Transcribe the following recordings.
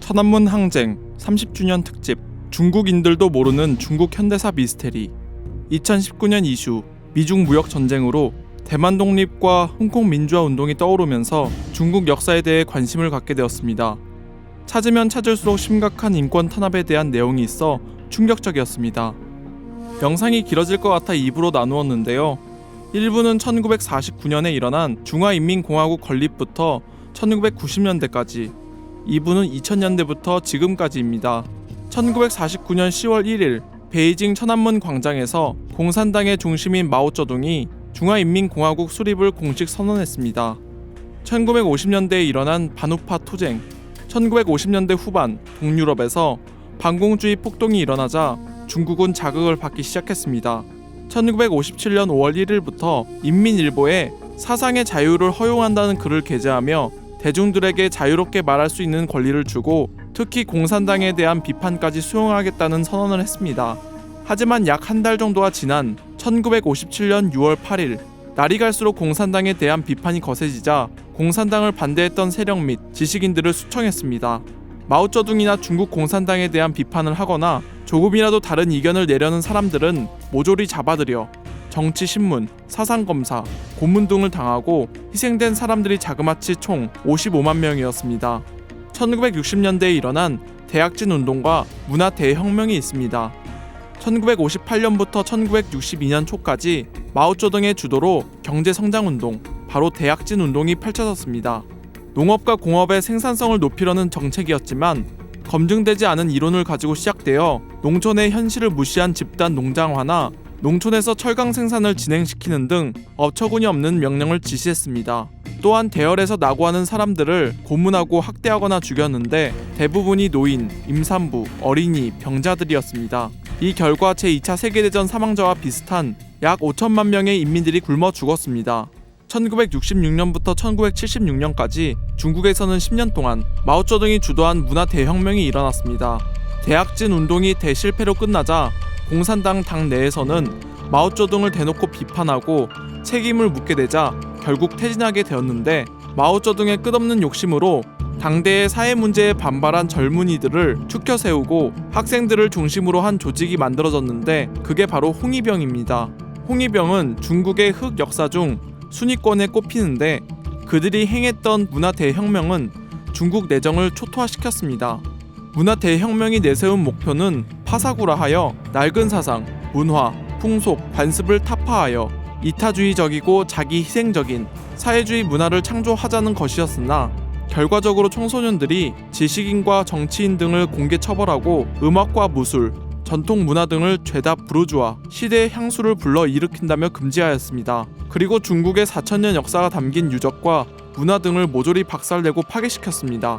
천안문 항쟁 30주년 특집, 중국인들도 모르는 중국 현대사 미스테리. 2019년 이슈, 미중 무역 전쟁으로 대만 독립과 홍콩 민주화 운동이 떠오르면서 중국 역사에 대해 관심을 갖게 되었습니다. 찾으면 찾을수록 심각한 인권 탄압에 대한 내용이 있어 충격적이었습니다. 영상이 길어질 것 같아 2부로 나누었는데요. 1부는 1949년에 일어난 중화인민공화국 건립부터 1990년대까지, 2부는 2000년대부터 지금까지입니다. 1949년 10월 1일 베이징 천안문 광장에서 공산당의 중심인 마오쩌둥이 중화인민공화국 수립을 공식 선언했습니다. 1950년대에 일어난 반우파 투쟁, 1950년대 후반 동유럽에서 반공주의 폭동이 일어나자 중국은 자극을 받기 시작했습니다. 1957년 5월 1일부터 인민일보에 사상의 자유를 허용한다는 글을 게재하며 대중들에게 자유롭게 말할 수 있는 권리를 주고 특히 공산당에 대한 비판까지 수용하겠다는 선언을 했습니다. 하지만 약 한 달 정도가 지난 1957년 6월 8일, 날이 갈수록 공산당에 대한 비판이 거세지자 공산당을 반대했던 세력 및 지식인들을 수청했습니다. 마오쩌둥이나 중국 공산당에 대한 비판을 하거나 조금이라도 다른 의견을 내려는 사람들은 모조리 잡아들여 정치신문, 사상검사, 고문 등을 당하고 희생된 사람들이 자그마치 총 55만 명이었습니다. 1960년대에 일어난 대약진 운동과 문화 대혁명이 있습니다. 1958년부터 1962년 초까지 마오쩌둥의 주도로 경제성장운동, 바로 대약진 운동이 펼쳐졌습니다. 농업과 공업의 생산성을 높이려는 정책이었지만 검증되지 않은 이론을 가지고 시작되어 농촌의 현실을 무시한 집단 농장화나 농촌에서 철강 생산을 진행시키는 등 어처구니 없는 명령을 지시했습니다. 또한 대열에서 낙오하는 사람들을 고문하고 학대하거나 죽였는데 대부분이 노인, 임산부, 어린이, 병자들이었습니다. 이 결과 제2차 세계대전 사망자와 비슷한 약 5천만 명의 인민들이 굶어 죽었습니다. 1966년부터 1976년까지 중국에서는 10년 동안 마오쩌둥이 주도한 문화 대혁명이 일어났습니다. 대약진 운동이 대실패로 끝나자 공산당 당 내에서는 마오쩌둥을 대놓고 비판하고 책임을 묻게 되자 결국 퇴진하게 되었는데, 마오쩌둥의 끝없는 욕심으로 당대의 사회 문제에 반발한 젊은이들을 추켜 세우고 학생들을 중심으로 한 조직이 만들어졌는데 그게 바로 홍위병입니다. 홍위병은 중국의 흑 역사 중 순위권에 꼽히는데 그들이 행했던 문화 대혁명은 중국 내정을 초토화시켰습니다. 문화 대혁명이 내세운 목표는 파사구라하여 낡은 사상, 문화, 풍속, 관습을 타파하여 이타주의적이고 자기희생적인 사회주의 문화를 창조하자는 것이었으나 결과적으로 청소년들이 지식인과 정치인 등을 공개 처벌하고 음악과 무술, 전통 문화 등을 죄다 부르주아, 시대의 향수를 불러 일으킨다며 금지하였습니다. 그리고 중국의 4천년 역사가 담긴 유적과 문화 등을 모조리 박살내고 파괴시켰습니다.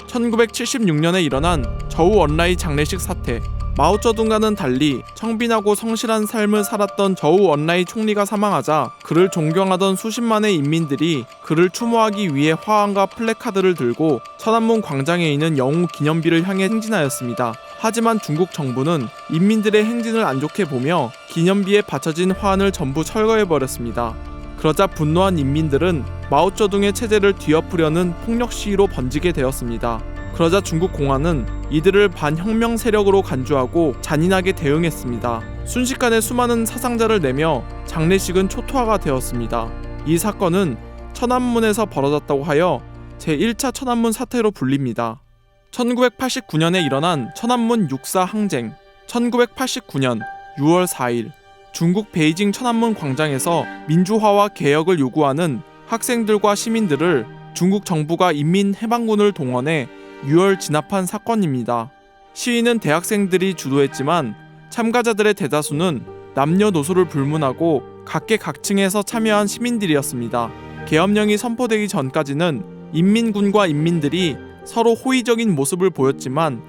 1976년에 일어난 저우언라이 장례식 사태, 마오쩌둥과는 달리 청빈하고 성실한 삶을 살았던 저우언라이 총리가 사망하자 그를 존경하던 수십만의 인민들이 그를 추모하기 위해 화환과 플래카드를 들고 천안문 광장에 있는 영웅 기념비를 향해 행진하였습니다. 하지만 중국 정부는 인민들의 행진을 안 좋게 보며 기념비에 받쳐진 화환을 전부 철거해버렸습니다. 그러자 분노한 인민들은 마오쩌둥의 체제를 뒤엎으려는 폭력 시위로 번지게 되었습니다. 그러자 중국 공안은 이들을 반혁명 세력으로 간주하고 잔인하게 대응했습니다. 순식간에 수많은 사상자를 내며 장례식은 초토화가 되었습니다. 이 사건은 천안문에서 벌어졌다고 하여 제1차 천안문 사태로 불립니다. 1989년에 일어난 천안문 육사 항쟁. 1989년 6월 4일 중국 베이징 천안문 광장에서 민주화와 개혁을 요구하는 학생들과 시민들을 중국 정부가 인민해방군을 동원해 유혈 진압한 사건입니다. 시위는 대학생들이 주도했지만 참가자들의 대다수는 남녀노소를 불문하고 각계각층에서 참여한 시민들이었습니다. 계엄령이 선포되기 전까지는 인민군과 인민들이 서로 호의적인 모습을 보였지만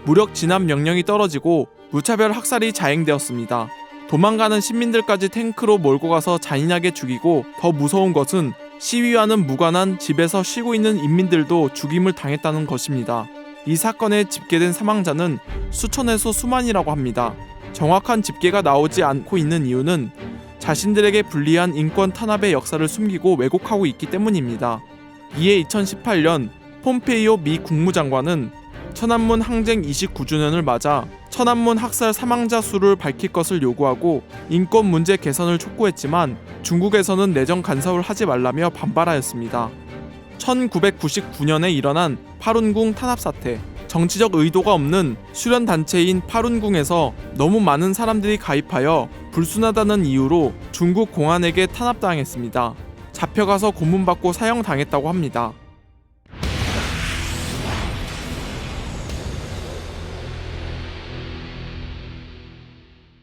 무력 진압 명령이 떨어지고 무차별 학살이 자행되었습니다. 도망가는 시민들까지 탱크로 몰고 가서 잔인하게 죽이고, 더 무서운 것은 시위와는 무관한 집에서 쉬고 있는 인민들도 죽임을 당했다는 것입니다. 이 사건에 집계된 사망자는 수천에서 수만이라고 합니다. 정확한 집계가 나오지 않고 있는 이유는 자신들에게 불리한 인권 탄압의 역사를 숨기고 왜곡하고 있기 때문입니다. 이에 2018년 폼페이오 미 국무장관은 천안문 항쟁 29주년을 맞아 천안문 학살 사망자 수를 밝힐 것을 요구하고 인권 문제 개선을 촉구했지만 중국에서는 내정 간섭을 하지 말라며 반발하였습니다. 1999년에 일어난 파룬궁 탄압 사태. 정치적 의도가 없는 수련 단체인 파룬궁에서 너무 많은 사람들이 가입하여 불순하다는 이유로 중국 공안에게 탄압당했습니다. 잡혀가서 고문받고 사형당했다고 합니다.